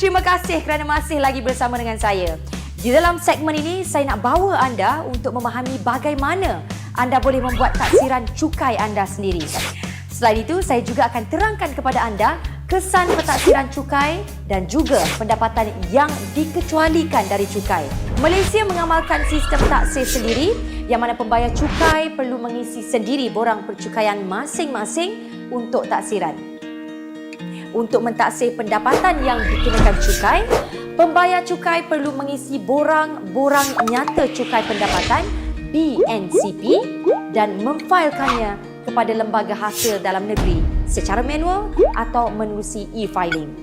terima kasih kerana masih lagi bersama dengan saya. Di dalam segmen ini, saya nak bawa anda untuk memahami bagaimana anda boleh membuat taksiran cukai anda sendiri. Selain itu, saya juga akan terangkan kepada anda kesan pentaksiran cukai dan juga pendapatan yang dikecualikan dari cukai. Malaysia mengamalkan sistem taksir sendiri yang mana pembayar cukai perlu mengisi sendiri borang percukaian masing-masing untuk taksiran. Untuk mentaksir pendapatan yang dikenakan cukai, pembayar cukai perlu mengisi borang nyata cukai pendapatan BNCP dan memfailkannya kepada lembaga hasil dalam negeri secara manual atau menerusi e-filing.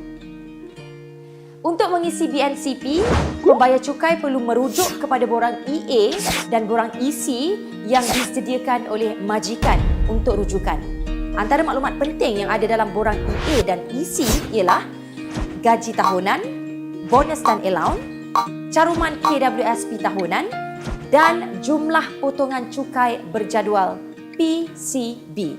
Untuk mengisi BNCP, pembayar cukai perlu merujuk kepada borang EA dan borang EC yang disediakan oleh majikan untuk rujukan. Antara maklumat penting yang ada dalam borang EA dan EC ialah gaji tahunan, bonus dan allowance, caruman KWSP tahunan dan jumlah potongan cukai berjadual PCB.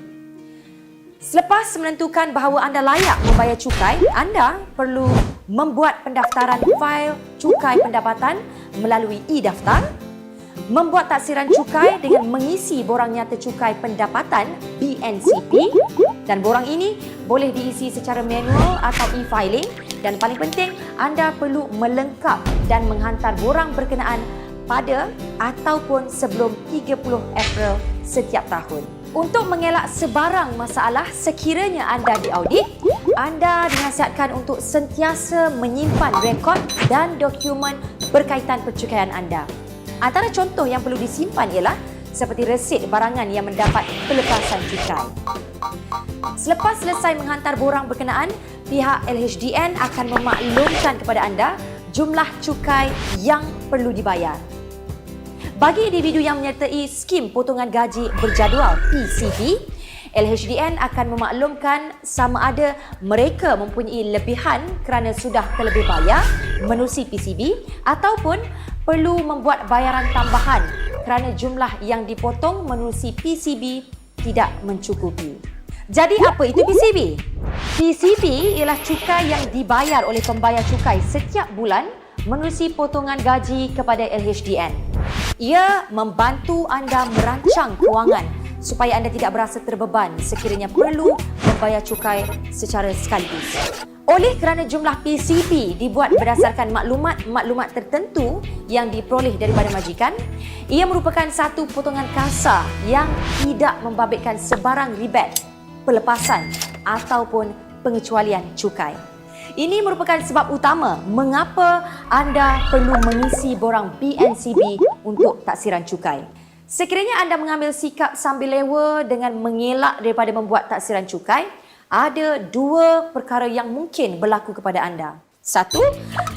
Selepas menentukan bahawa anda layak membayar cukai, anda perlu membuat pendaftaran fail cukai pendapatan melalui e-daftar, membuat taksiran cukai dengan mengisi borang nyata cukai pendapatan BNCP dan borang ini boleh diisi secara manual atau e-filing dan paling penting anda perlu melengkap dan menghantar borang berkenaan pada ataupun sebelum 30 April setiap tahun. Untuk mengelak sebarang masalah sekiranya anda diaudit, anda dinasihatkan untuk sentiasa menyimpan rekod dan dokumen berkaitan percukaian anda. Antara contoh yang perlu disimpan ialah seperti resit barangan yang mendapat pelepasan cukai. Selepas selesai menghantar borang berkenaan, pihak LHDN akan memaklumkan kepada anda jumlah cukai yang perlu dibayar. Bagi individu yang menyertai skim potongan gaji berjadual PCB, LHDN akan memaklumkan sama ada mereka mempunyai lebihan kerana sudah terlebih bayar menerusi PCB ataupun perlu membuat bayaran tambahan kerana jumlah yang dipotong menerusi PCB tidak mencukupi. Jadi apa itu PCB? PCB ialah cukai yang dibayar oleh pembayar cukai setiap bulan menerusi potongan gaji kepada LHDN. Ia membantu anda merancang kewangan supaya anda tidak berasa terbeban sekiranya perlu membayar cukai secara sekaligus. Oleh kerana jumlah PCB dibuat berdasarkan maklumat tertentu yang diperoleh daripada majikan, ia merupakan satu potongan kasar yang tidak membabitkan sebarang rebate, pelepasan ataupun pengecualian cukai. Ini merupakan sebab utama mengapa anda perlu mengisi borang BNCB untuk taksiran cukai. Sekiranya anda mengambil sikap sambil lewa dengan mengelak daripada membuat taksiran cukai, ada dua perkara yang mungkin berlaku kepada anda. Satu,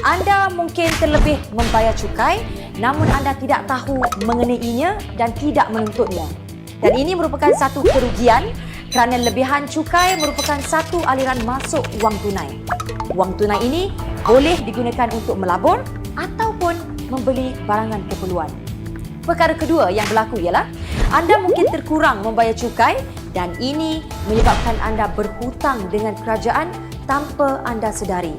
anda mungkin terlebih membayar cukai namun anda tidak tahu mengenainya dan tidak menuntutnya. Dan ini merupakan satu kerugian kerana lebihan cukai merupakan satu aliran masuk wang tunai. Wang tunai ini boleh digunakan untuk melabur ataupun membeli barangan keperluan. Perkara kedua yang berlaku ialah anda mungkin terkurang membayar cukai dan ini menyebabkan anda berhutang dengan kerajaan tanpa anda sedari.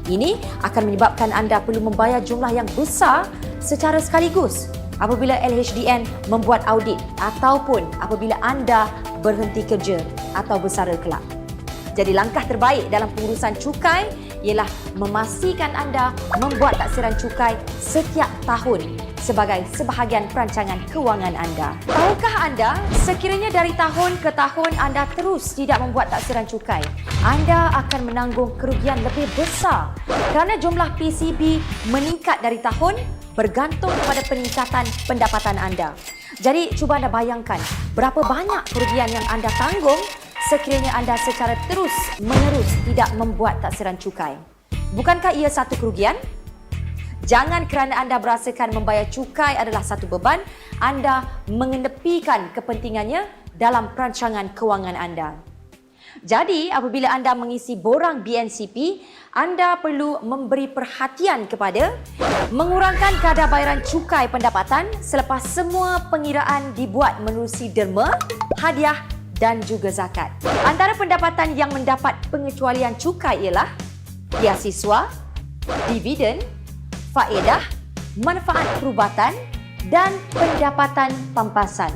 Ini akan menyebabkan anda perlu membayar jumlah yang besar secara sekaligus apabila LHDN membuat audit ataupun apabila anda berhenti kerja atau bersara kelak. Jadi langkah terbaik dalam pengurusan cukai ialah memastikan anda membuat taksiran cukai setiap tahun sebagai sebahagian perancangan kewangan anda. Tahukah anda sekiranya dari tahun ke tahun anda terus tidak membuat taksiran cukai, anda akan menanggung kerugian lebih besar kerana jumlah PCB meningkat dari tahun bergantung kepada peningkatan pendapatan anda. Jadi cuba anda bayangkan berapa banyak kerugian yang anda tanggung sekiranya anda secara terus-menerus tidak membuat taksiran cukai. Bukankah ia satu kerugian? Jangan kerana anda berasakan membayar cukai adalah satu beban, anda mengenepikan kepentingannya dalam perancangan kewangan anda. Jadi, apabila anda mengisi borang BNCP, anda perlu memberi perhatian kepada mengurangkan kadar bayaran cukai pendapatan selepas semua pengiraan dibuat menerusi derma, hadiah dan juga zakat. Antara pendapatan yang mendapat pengecualian cukai ialah beasiswa, dividen, faedah, manfaat perubatan dan pendapatan pampasan.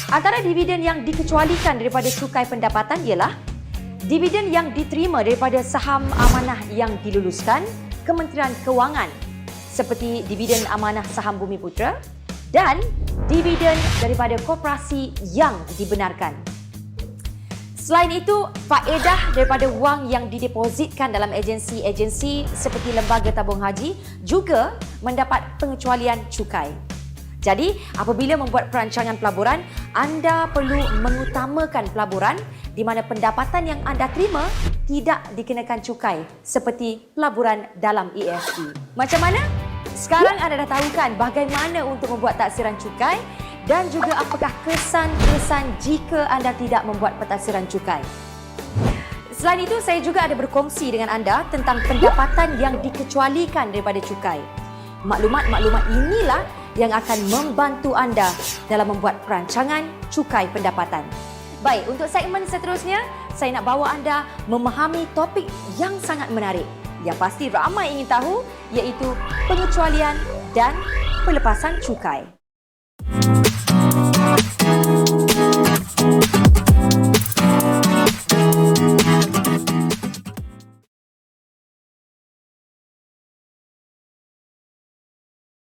Antara dividen yang dikecualikan daripada cukai pendapatan ialah dividen yang diterima daripada saham amanah yang diluluskan Kementerian Kewangan seperti dividen amanah saham Bumiputera dan dividen daripada koperasi yang dibenarkan. Selain itu, faedah daripada wang yang didepositkan dalam agensi-agensi seperti lembaga tabung haji juga mendapat pengecualian cukai. Jadi, apabila membuat perancangan pelaburan, anda perlu mengutamakan pelaburan di mana pendapatan yang anda terima tidak dikenakan cukai seperti pelaburan dalam EFT. Macam mana? Sekarang anda dah tahu kan bagaimana untuk membuat taksiran cukai dan juga apakah kesan-kesan jika anda tidak membuat pentaksiran cukai. Selain itu, saya juga ada berkongsi dengan anda tentang pendapatan yang dikecualikan daripada cukai. Maklumat-maklumat inilah yang akan membantu anda dalam membuat perancangan cukai pendapatan. Baik, untuk segmen seterusnya, saya nak bawa anda memahami topik yang sangat menarik yang pasti ramai ingin tahu, iaitu pengecualian dan pelepasan cukai.